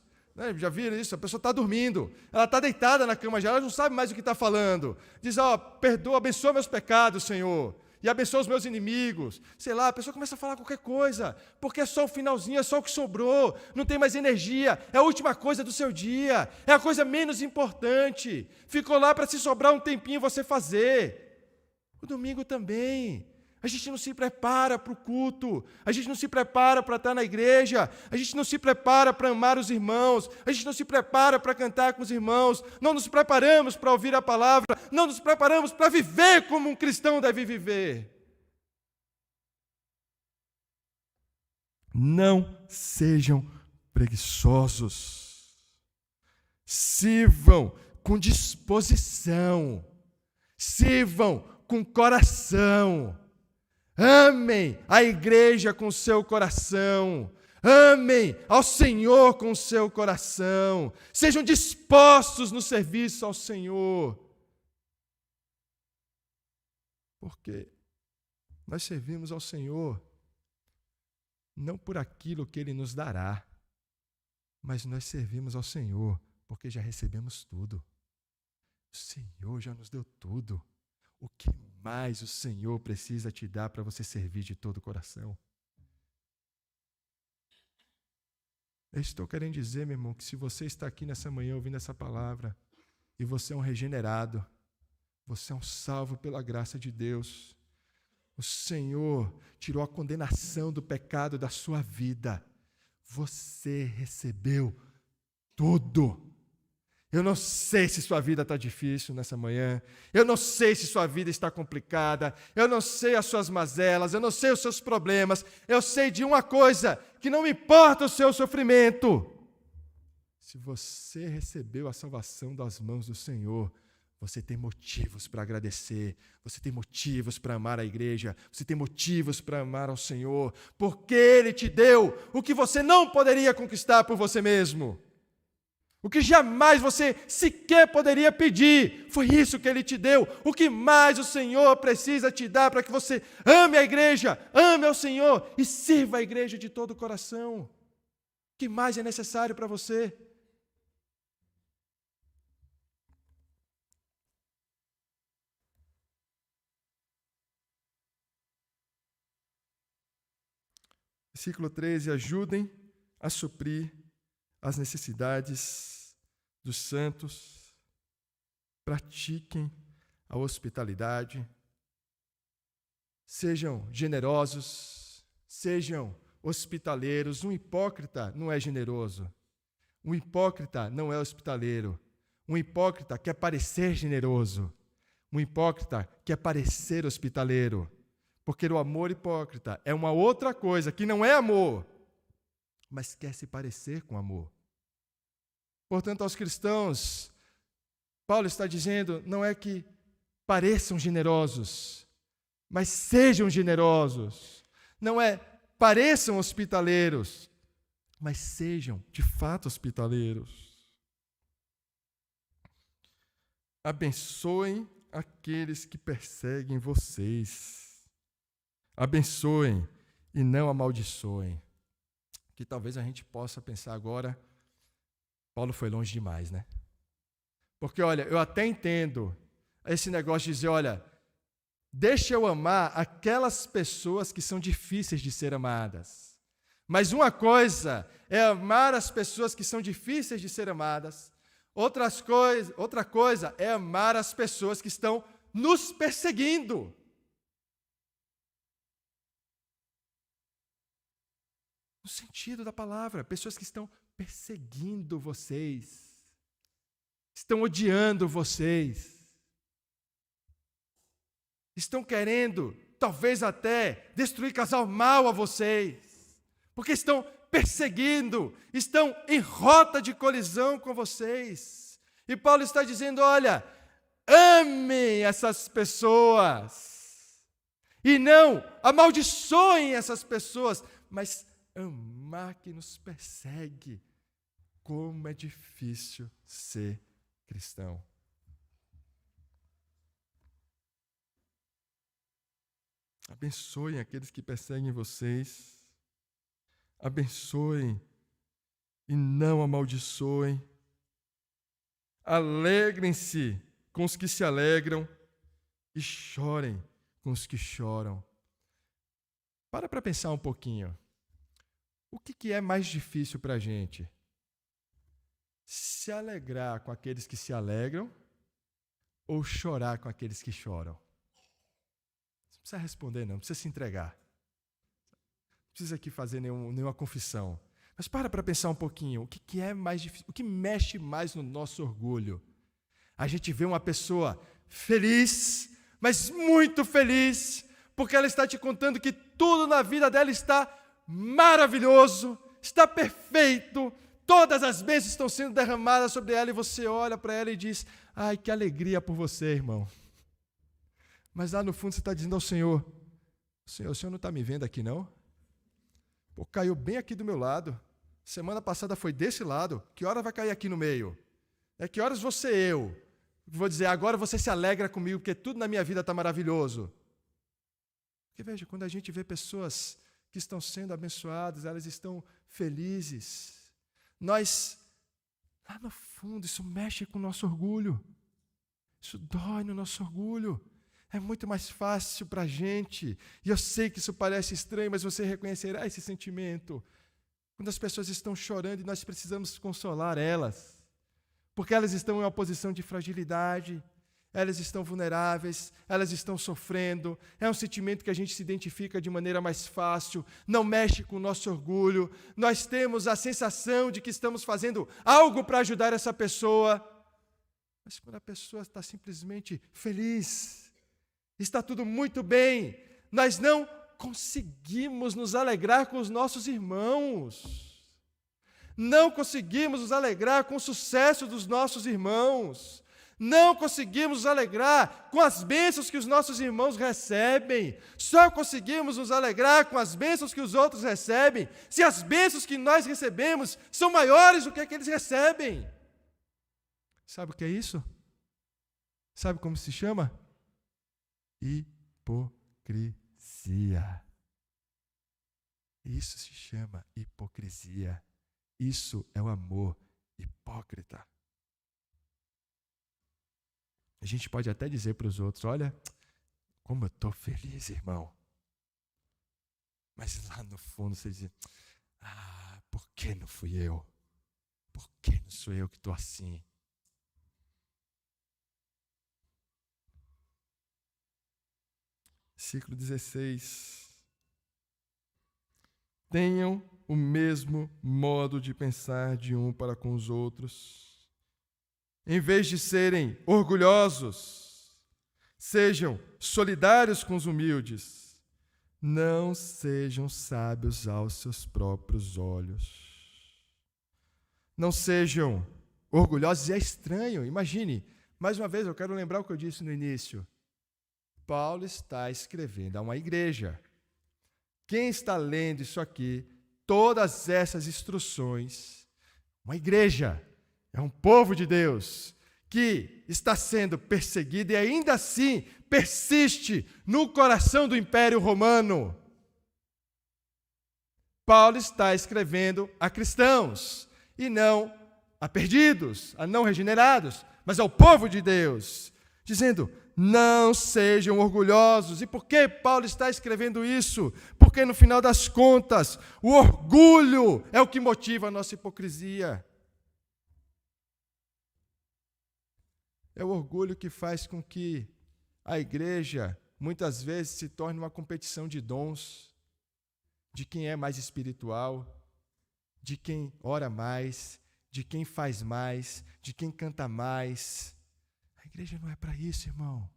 Já viram isso? A pessoa está dormindo, ela está deitada na cama já, ela não sabe mais o que está falando. Diz, perdoa, abençoa meus pecados, Senhor, e abençoa os meus inimigos. Sei lá, a pessoa começa a falar qualquer coisa, porque é só o finalzinho, é só o que sobrou, não tem mais energia, é a última coisa do seu dia, é a coisa menos importante. Ficou lá para se sobrar um tempinho você fazer. O domingo também. A gente não se prepara para o culto, a gente não se prepara para estar na igreja, a gente não se prepara para amar os irmãos, a gente não se prepara para cantar com os irmãos, não nos preparamos para ouvir a palavra, não nos preparamos para viver como um cristão deve viver. Não sejam preguiçosos. Sirvam com disposição. Sirvam com coração. Amem a igreja com o seu coração. Amem ao Senhor com o seu coração. Sejam dispostos no serviço ao Senhor. Porque nós servimos ao Senhor não por aquilo que Ele nos dará, mas nós servimos ao Senhor porque já recebemos tudo. O Senhor já nos deu tudo. O que mais o Senhor precisa te dar para você servir de todo o coração? Eu estou querendo dizer, meu irmão, que se você está aqui nessa manhã ouvindo essa palavra, e você é um regenerado, você é um salvo pela graça de Deus, o Senhor tirou a condenação do pecado da sua vida, você recebeu tudo. Eu não sei se sua vida está difícil nessa manhã, eu não sei se sua vida está complicada, eu não sei as suas mazelas, eu não sei os seus problemas, eu sei de uma coisa, que não importa o seu sofrimento. Se você recebeu a salvação das mãos do Senhor, você tem motivos para agradecer, você tem motivos para amar a igreja, você tem motivos para amar ao Senhor, porque Ele te deu o que você não poderia conquistar por você mesmo. O que jamais você sequer poderia pedir, foi isso que Ele te deu. O que mais o Senhor precisa te dar para que você ame a igreja, ame ao Senhor e sirva a igreja de todo o coração? O que mais é necessário para você? Versículo 13, ajudem a suprir as necessidades dos santos, pratiquem a hospitalidade, sejam generosos, sejam hospitaleiros. Um hipócrita não é generoso, um hipócrita não é hospitaleiro, um hipócrita quer parecer generoso, um hipócrita quer parecer hospitaleiro, porque o amor hipócrita é uma outra coisa que não é amor, mas quer se parecer com amor. Portanto, aos cristãos, Paulo está dizendo, não é que pareçam generosos, mas sejam generosos. Não é pareçam hospitaleiros, mas sejam de fato hospitaleiros. Abençoem aqueles que perseguem vocês. Abençoem e não amaldiçoem. Que talvez a gente possa pensar agora, Paulo foi longe demais, né? Porque, olha, eu até entendo esse negócio de dizer, olha, deixa eu amar aquelas pessoas que são difíceis de ser amadas. Mas uma coisa é amar as pessoas que são difíceis de ser amadas. Outra coisa é amar as pessoas que estão nos perseguindo. No sentido da palavra, pessoas que estão perseguindo vocês, estão odiando vocês, estão querendo, talvez até, destruir casal mal a vocês, porque estão perseguindo, estão em rota de colisão com vocês. E Paulo está dizendo, olha, amem essas pessoas, e não amaldiçoem essas pessoas, mas amar quem nos persegue. Como é difícil ser cristão. Abençoem aqueles que perseguem vocês. Abençoem e não amaldiçoem. Alegrem-se com os que se alegram e chorem com os que choram. Para pensar um pouquinho. O que é mais difícil para a gente? Se alegrar com aqueles que se alegram ou chorar com aqueles que choram? Não precisa responder, não precisa se entregar. Não precisa aqui fazer nenhuma confissão. Mas para pensar um pouquinho. O que é mais difícil? O que mexe mais no nosso orgulho? A gente vê uma pessoa feliz, mas muito feliz, porque ela está te contando que tudo na vida dela está maravilhoso, está perfeito, todas as bênçãos estão sendo derramadas sobre ela, e você olha para ela e diz, ai, que alegria por você, irmão. Mas lá no fundo você está dizendo ao Senhor, o Senhor não está me vendo aqui, não? Pô, caiu bem aqui do meu lado, semana passada foi desse lado, que hora vai cair aqui no meio? Que horas vou ser eu? Vou dizer, agora você se alegra comigo, porque tudo na minha vida está maravilhoso. Porque veja, quando a gente vê pessoas que estão sendo abençoadas, elas estão felizes. Nós, lá no fundo, isso mexe com o nosso orgulho. Isso dói no nosso orgulho. É muito mais fácil para a gente. E eu sei que isso parece estranho, mas você reconhecerá esse sentimento. Quando as pessoas estão chorando e nós precisamos consolar elas. Porque elas estão em uma posição de fragilidade. Elas estão vulneráveis, elas estão sofrendo, é um sentimento que a gente se identifica de maneira mais fácil, não mexe com o nosso orgulho, nós temos a sensação de que estamos fazendo algo para ajudar essa pessoa, mas quando a pessoa está simplesmente feliz, está tudo muito bem, nós não conseguimos nos alegrar com os nossos irmãos, não conseguimos nos alegrar com o sucesso dos nossos irmãos, não conseguimos nos alegrar com as bênçãos que os nossos irmãos recebem. Só conseguimos nos alegrar com as bênçãos que os outros recebem, se as bênçãos que nós recebemos são maiores do que eles recebem. Sabe o que é isso? Sabe como se chama? Hipocrisia. Isso se chama hipocrisia. Isso é o amor hipócrita. A gente pode até dizer para os outros, olha, como eu estou feliz, irmão. Mas lá no fundo você diz, por que não fui eu? Por que não sou eu que estou assim? Versículo 16. Tenham o mesmo modo de pensar de um para com os outros. Em vez de serem orgulhosos, sejam solidários com os humildes. Não sejam sábios aos seus próprios olhos. Não sejam orgulhosos. E é estranho, imagine, mais uma vez eu quero lembrar o que eu disse no início. Paulo está escrevendo a uma igreja. Quem está lendo isso aqui, todas essas instruções, uma igreja, é um povo de Deus que está sendo perseguido e ainda assim persiste no coração do Império Romano. Paulo está escrevendo a cristãos e não a perdidos, a não regenerados, mas ao povo de Deus, dizendo: não sejam orgulhosos. E por que Paulo está escrevendo isso? Porque no final das contas, o orgulho é o que motiva a nossa hipocrisia. É o orgulho que faz com que a igreja, muitas vezes, se torne uma competição de dons, de quem é mais espiritual, de quem ora mais, de quem faz mais, de quem canta mais. A igreja não é para isso, irmão.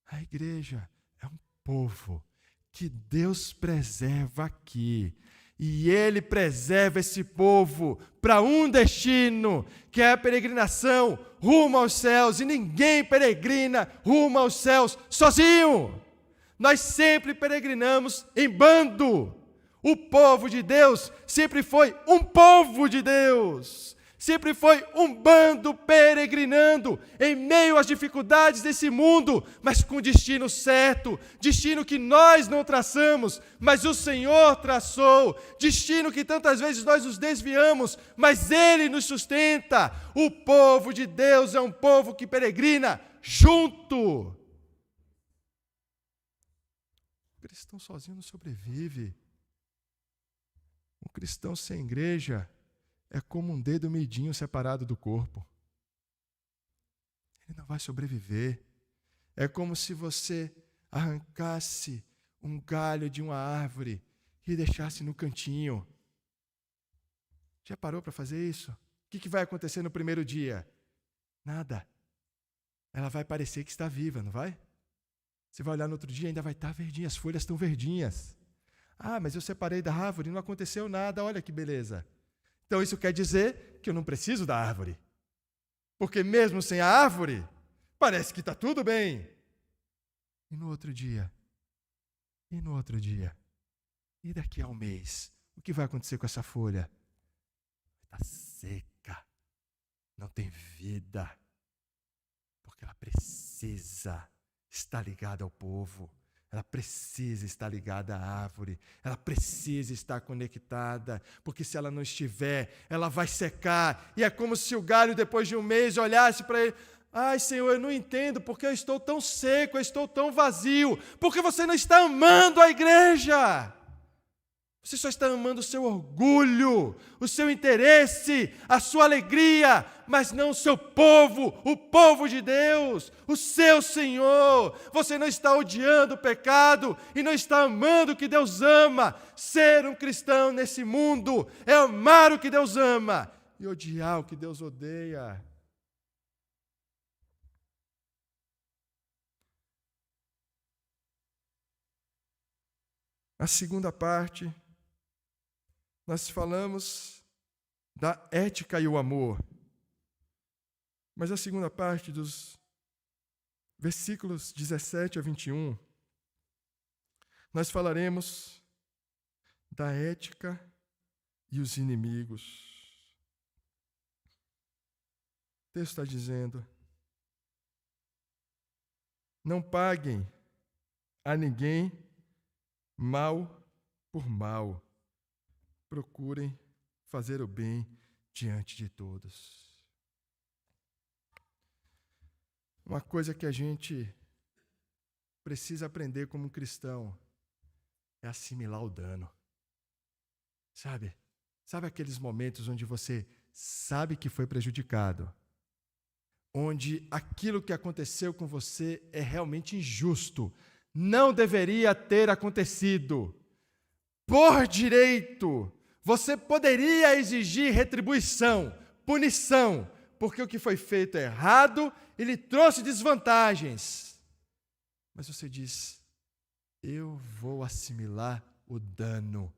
A igreja é um povo que Deus preserva aqui. E Ele preserva esse povo para um destino, que é a peregrinação rumo aos céus. E ninguém peregrina rumo aos céus sozinho. Nós sempre peregrinamos em bando. O povo de Deus sempre foi um povo de Deus. Sempre foi um bando peregrinando em meio às dificuldades desse mundo, mas com destino certo, destino que nós não traçamos, mas o Senhor traçou, destino que tantas vezes nós nos desviamos, mas Ele nos sustenta. O povo de Deus é um povo que peregrina junto. O cristão sozinho não sobrevive. Um cristão sem igreja é como um dedo midinho separado do corpo. Ele não vai sobreviver. É como se você arrancasse um galho de uma árvore e deixasse no cantinho. Já parou para fazer isso? O que vai acontecer no primeiro dia? Nada. Ela vai parecer que está viva, não vai? Você vai olhar no outro dia e ainda vai estar verdinha, as folhas estão verdinhas. Ah, mas eu separei da árvore e não aconteceu nada, olha que beleza. Então isso quer dizer que eu não preciso da árvore. Porque mesmo sem a árvore, parece que está tudo bem. E no outro dia? E no outro dia? E daqui a um mês? O que vai acontecer com essa folha? Está seca. Não tem vida. Porque ela precisa estar ligada ao povo. Ela precisa estar ligada à árvore, ela precisa estar conectada, porque se ela não estiver, ela vai secar. E é como se o galho, depois de um mês, olhasse para ele: ai, Senhor, eu não entendo porque eu estou tão seco, eu estou tão vazio, porque você não está amando a igreja. Você só está amando o seu orgulho, o seu interesse, a sua alegria, mas não o seu povo, o povo de Deus, o seu Senhor. Você não está odiando o pecado e não está amando o que Deus ama. Ser um cristão nesse mundo é amar o que Deus ama e odiar o que Deus odeia. A segunda parte, nós falamos da ética e o amor. Mas a segunda parte, dos versículos 17 a 21, nós falaremos da ética e os inimigos. O texto está dizendo: não paguem a ninguém mal por mal. Procurem fazer o bem diante de todos. Uma coisa que a gente precisa aprender como cristão é assimilar o dano. Sabe aqueles momentos onde você sabe que foi prejudicado, onde aquilo que aconteceu com você é realmente injusto, não deveria ter acontecido. Por direito, você poderia exigir retribuição, punição, porque o que foi feito é errado e lhe trouxe desvantagens. Mas você diz: eu vou assimilar o dano,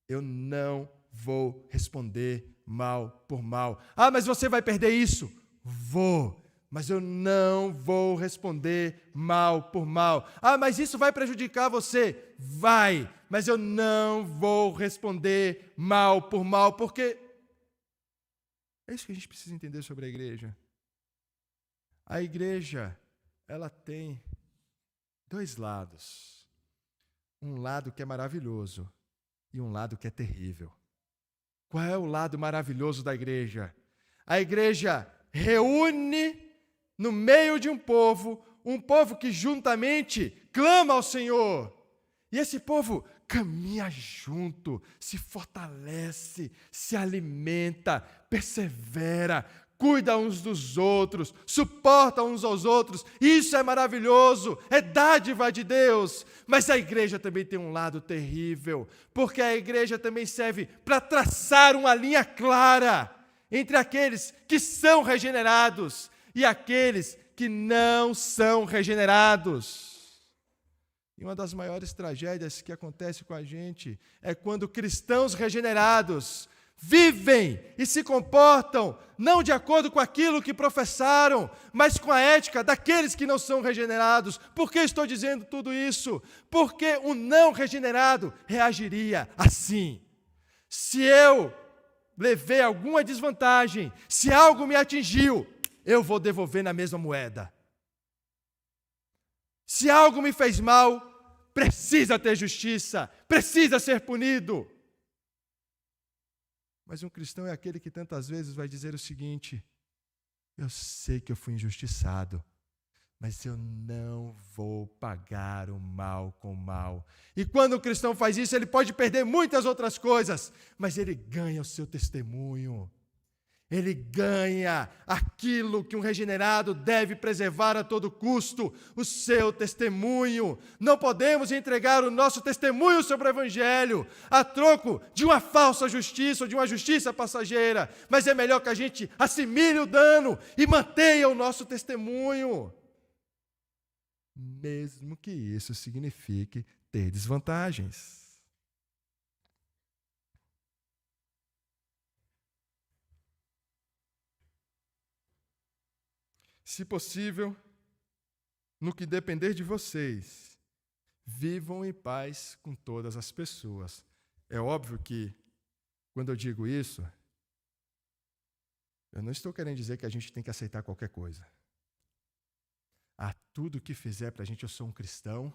eu não vou responder mal por mal. Ah, mas você vai perder isso? Vou, mas eu não vou responder mal por mal. Ah, mas isso vai prejudicar você? Vai, mas eu não vou responder mal por mal, porque é isso que a gente precisa entender sobre a igreja. A igreja, ela tem dois lados. Um lado que é maravilhoso e um lado que é terrível. Qual é o lado maravilhoso da igreja? A igreja reúne no meio de um povo que juntamente clama ao Senhor. E esse povo caminha junto, se fortalece, se alimenta, persevera, cuida uns dos outros, suporta uns aos outros. Isso é maravilhoso, é dádiva de Deus. Mas a igreja também tem um lado terrível, porque a igreja também serve para traçar uma linha clara entre aqueles que são regenerados e aqueles que não são regenerados. E uma das maiores tragédias que acontece com a gente é quando cristãos regenerados vivem e se comportam não de acordo com aquilo que professaram, mas com a ética daqueles que não são regenerados. Por que estou dizendo tudo isso? Porque o não regenerado reagiria assim. Se eu levei alguma desvantagem, se algo me atingiu, eu vou devolver na mesma moeda. Se algo me fez mal, precisa ter justiça, precisa ser punido. Mas um cristão é aquele que tantas vezes vai dizer o seguinte: eu sei que eu fui injustiçado, mas eu não vou pagar o mal com o mal. E quando o cristão faz isso, ele pode perder muitas outras coisas, mas ele ganha o seu testemunho. Ele ganha aquilo que um regenerado deve preservar a todo custo, o seu testemunho. Não podemos entregar o nosso testemunho sobre o Evangelho a troco de uma falsa justiça ou de uma justiça passageira, mas é melhor que a gente assimile o dano e mantenha o nosso testemunho, mesmo que isso signifique ter desvantagens. Se possível, no que depender de vocês, vivam em paz com todas as pessoas. É óbvio que, quando eu digo isso, eu não estou querendo dizer que a gente tem que aceitar qualquer coisa. Tudo que fizer para a gente, eu sou um cristão,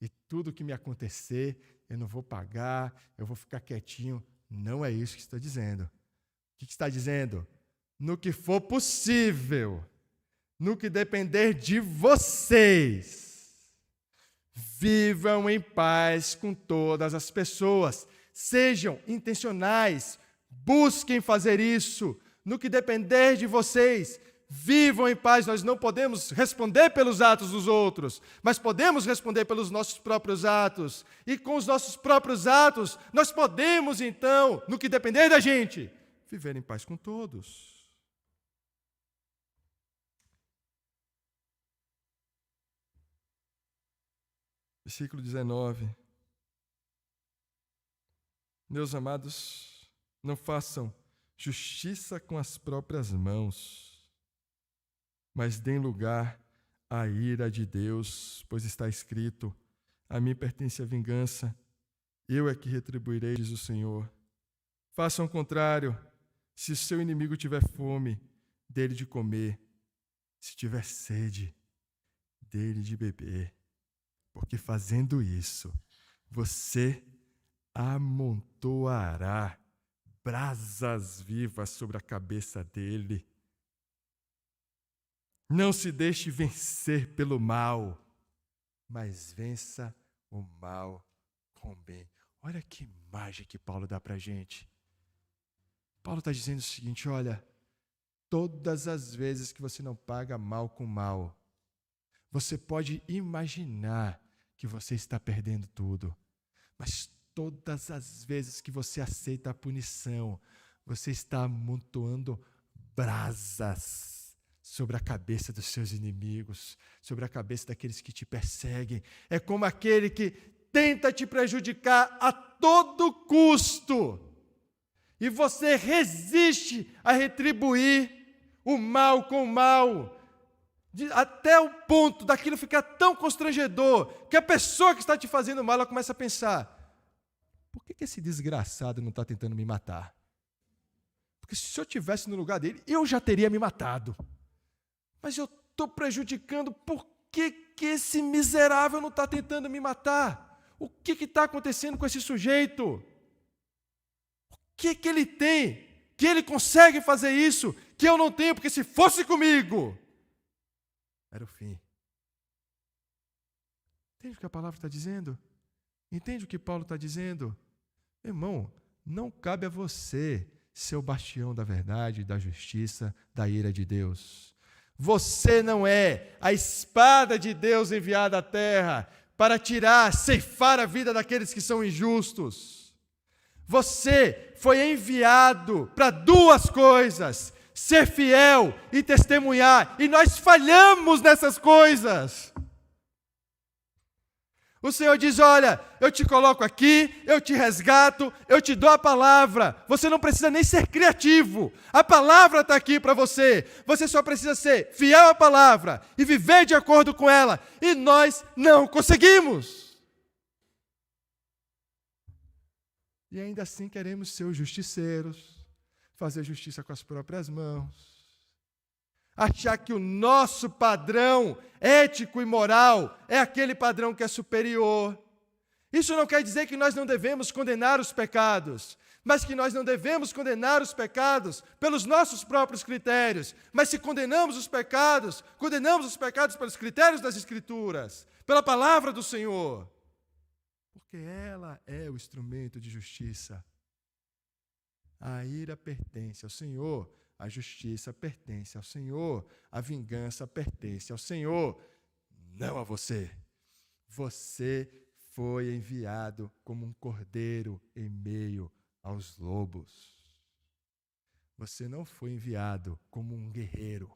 e tudo que me acontecer, eu não vou pagar, eu vou ficar quietinho. Não é isso que está dizendo. O que está dizendo? No que for possível, no que depender de vocês, vivam em paz com todas as pessoas. Sejam intencionais, busquem fazer isso. No que depender de vocês, vivam em paz. Nós não podemos responder pelos atos dos outros, mas podemos responder pelos nossos próprios atos. E com os nossos próprios atos, nós podemos, então, no que depender da gente, viver em paz com todos. Versículo 19. Meus amados, não façam justiça com as próprias mãos, mas deem lugar à ira de Deus, pois está escrito: a mim pertence a vingança, eu é que retribuirei, diz o Senhor. Façam o contrário. Se o seu inimigo tiver fome, dê-lhe de comer. Se tiver sede, dê-lhe de beber. Porque fazendo isso, você amontoará brasas vivas sobre a cabeça dele. Não se deixe vencer pelo mal, mas vença o mal com o bem. Olha que imagem que Paulo dá para a gente. Paulo está dizendo o seguinte: olha, todas as vezes que você não paga mal com mal, você pode imaginar que você está perdendo tudo, mas todas as vezes que você aceita a punição, você está amontoando brasas sobre a cabeça dos seus inimigos, sobre a cabeça daqueles que te perseguem. É como aquele que tenta te prejudicar a todo custo, e você resiste a retribuir o mal com o mal, até o ponto daquilo ficar tão constrangedor, que a pessoa que está te fazendo mal, ela começa a pensar, por que esse desgraçado não está tentando me matar? Porque se eu estivesse no lugar dele, eu já teria me matado. Mas eu estou prejudicando, por que esse miserável não está tentando me matar? O que está acontecendo com esse sujeito? O que ele tem? Que ele consegue fazer isso, que eu não tenho, porque se fosse comigo, era o fim. Entende o que a palavra está dizendo? Entende o que Paulo está dizendo? Irmão, não cabe a você ser o bastião da verdade, da justiça, da ira de Deus. Você não é a espada de Deus enviada à terra para tirar, ceifar a vida daqueles que são injustos. Você foi enviado para duas coisas: ser fiel e testemunhar, e nós falhamos nessas coisas. O Senhor diz, olha, eu te coloco aqui, eu te resgato, eu te dou a palavra, você não precisa nem ser criativo, a palavra está aqui para você, você só precisa ser fiel à palavra e viver de acordo com ela, e nós não conseguimos. E ainda assim queremos ser os justiceiros, fazer justiça com as próprias mãos, achar que o nosso padrão ético e moral é aquele padrão que é superior. Isso não quer dizer que nós não devemos condenar os pecados, mas que nós não devemos condenar os pecados pelos nossos próprios critérios. Mas se condenamos os pecados pelos critérios das Escrituras, pela palavra do Senhor, porque ela é o instrumento de justiça. A ira pertence ao Senhor, a justiça pertence ao Senhor, a vingança pertence ao Senhor, não a você. Você foi enviado como um cordeiro em meio aos lobos. Você não foi enviado como um guerreiro,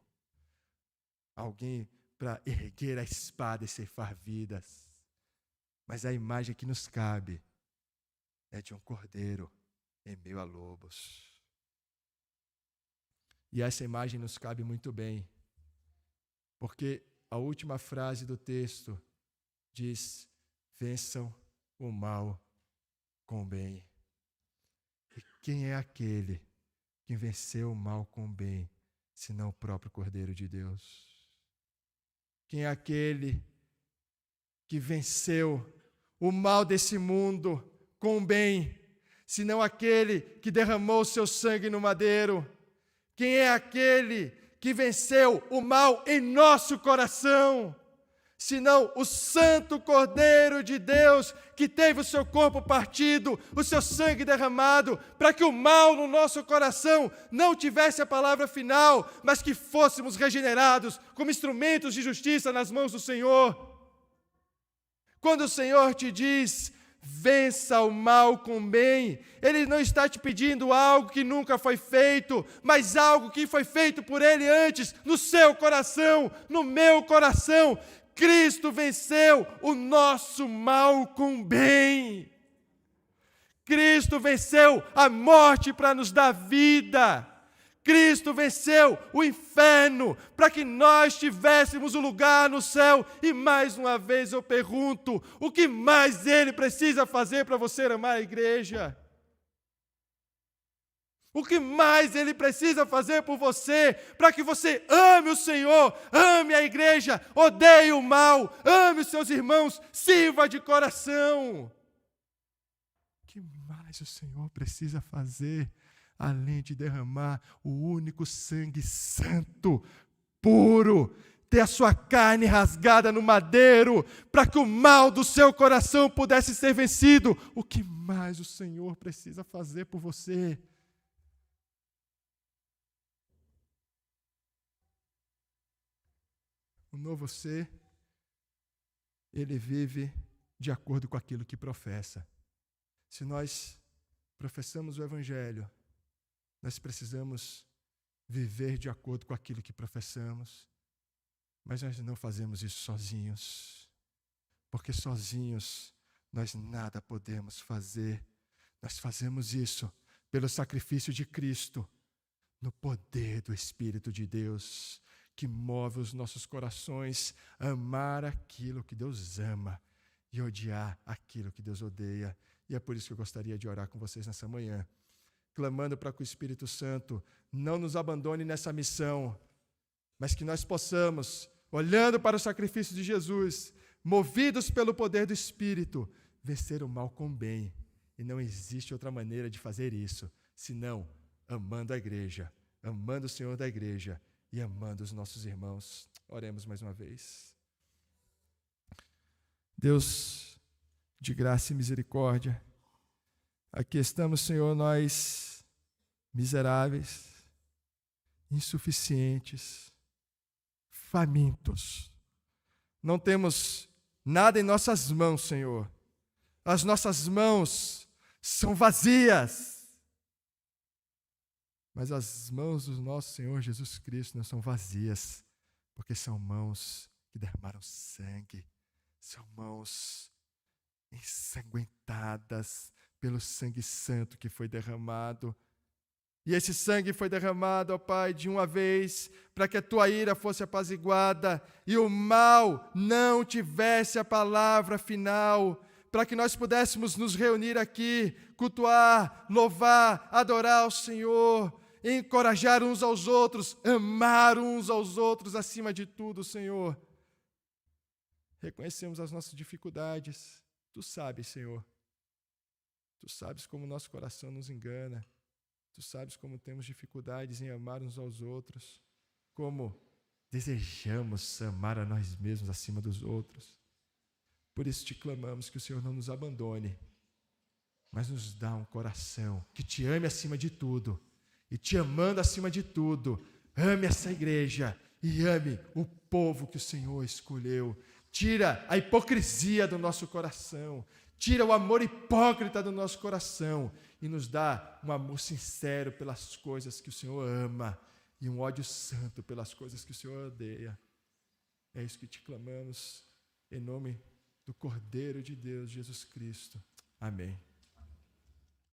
alguém para erguer a espada e ceifar vidas. Mas a imagem que nos cabe é de um cordeiro em meio a lobos. E essa imagem nos cabe muito bem, porque a última frase do texto diz, vençam o mal com o bem. E quem é aquele que venceu o mal com o bem, senão o próprio Cordeiro de Deus? Quem é aquele que venceu o mal desse mundo com o bem, senão aquele que derramou o seu sangue no madeiro? Quem é aquele que venceu o mal em nosso coração, senão o Santo Cordeiro de Deus, que teve o seu corpo partido, o seu sangue derramado, para que o mal no nosso coração não tivesse a palavra final, mas que fôssemos regenerados como instrumentos de justiça nas mãos do Senhor. Quando o Senhor te diz, vença o mal com o bem, Ele não está te pedindo algo que nunca foi feito, mas algo que foi feito por Ele antes, no seu coração, no meu coração. Cristo venceu o nosso mal com o bem. Cristo venceu a morte para nos dar vida. Cristo venceu o inferno para que nós tivéssemos um lugar no céu. E mais uma vez eu pergunto, o que mais Ele precisa fazer para você amar a igreja? O que mais Ele precisa fazer por você para que você ame o Senhor, ame a igreja, odeie o mal, ame os seus irmãos, sirva de coração? O que mais o Senhor precisa fazer? Além de derramar o único sangue santo, puro, ter a sua carne rasgada no madeiro, para que o mal do seu coração pudesse ser vencido. O que mais o Senhor precisa fazer por você? O novo ser, ele vive de acordo com aquilo que professa. Se nós professamos o Evangelho, nós precisamos viver de acordo com aquilo que professamos, mas nós não fazemos isso sozinhos, porque sozinhos nós nada podemos fazer. Nós fazemos isso pelo sacrifício de Cristo, no poder do Espírito de Deus, que move os nossos corações a amar aquilo que Deus ama e odiar aquilo que Deus odeia. E é por isso que eu gostaria de orar com vocês nessa manhã, clamando para que o Espírito Santo não nos abandone nessa missão, mas que nós possamos, olhando para o sacrifício de Jesus, movidos pelo poder do Espírito, vencer o mal com o bem. E não existe outra maneira de fazer isso, senão amando a igreja, amando o Senhor da igreja e amando os nossos irmãos. Oremos mais uma vez. Deus de graça e misericórdia, aqui estamos, Senhor, nós miseráveis, insuficientes, famintos. Não temos nada em nossas mãos, Senhor. As nossas mãos são vazias. Mas as mãos do nosso Senhor Jesus Cristo não são vazias, porque são mãos que derramaram sangue, são mãos ensanguentadas pelo sangue santo que foi derramado. E esse sangue foi derramado, ó Pai, de uma vez, para que a tua ira fosse apaziguada e o mal não tivesse a palavra final, para que nós pudéssemos nos reunir aqui, cultuar, louvar, adorar o Senhor, encorajar uns aos outros, amar uns aos outros acima de tudo, Senhor. Reconhecemos as nossas dificuldades. Tu sabes, Senhor. Tu sabes como o nosso coração nos engana. Tu sabes como temos dificuldades em amar uns aos outros, como desejamos amar a nós mesmos acima dos outros. Por isso te clamamos que o Senhor não nos abandone, mas nos dá um coração que te ame acima de tudo, e te amando acima de tudo, ame essa igreja e ame o povo que o Senhor escolheu. Tira a hipocrisia do nosso coração, tira o amor hipócrita do nosso coração e nos dá um amor sincero pelas coisas que o Senhor ama e um ódio santo pelas coisas que o Senhor odeia. É isso que te clamamos, em nome do Cordeiro de Deus, Jesus Cristo. Amém.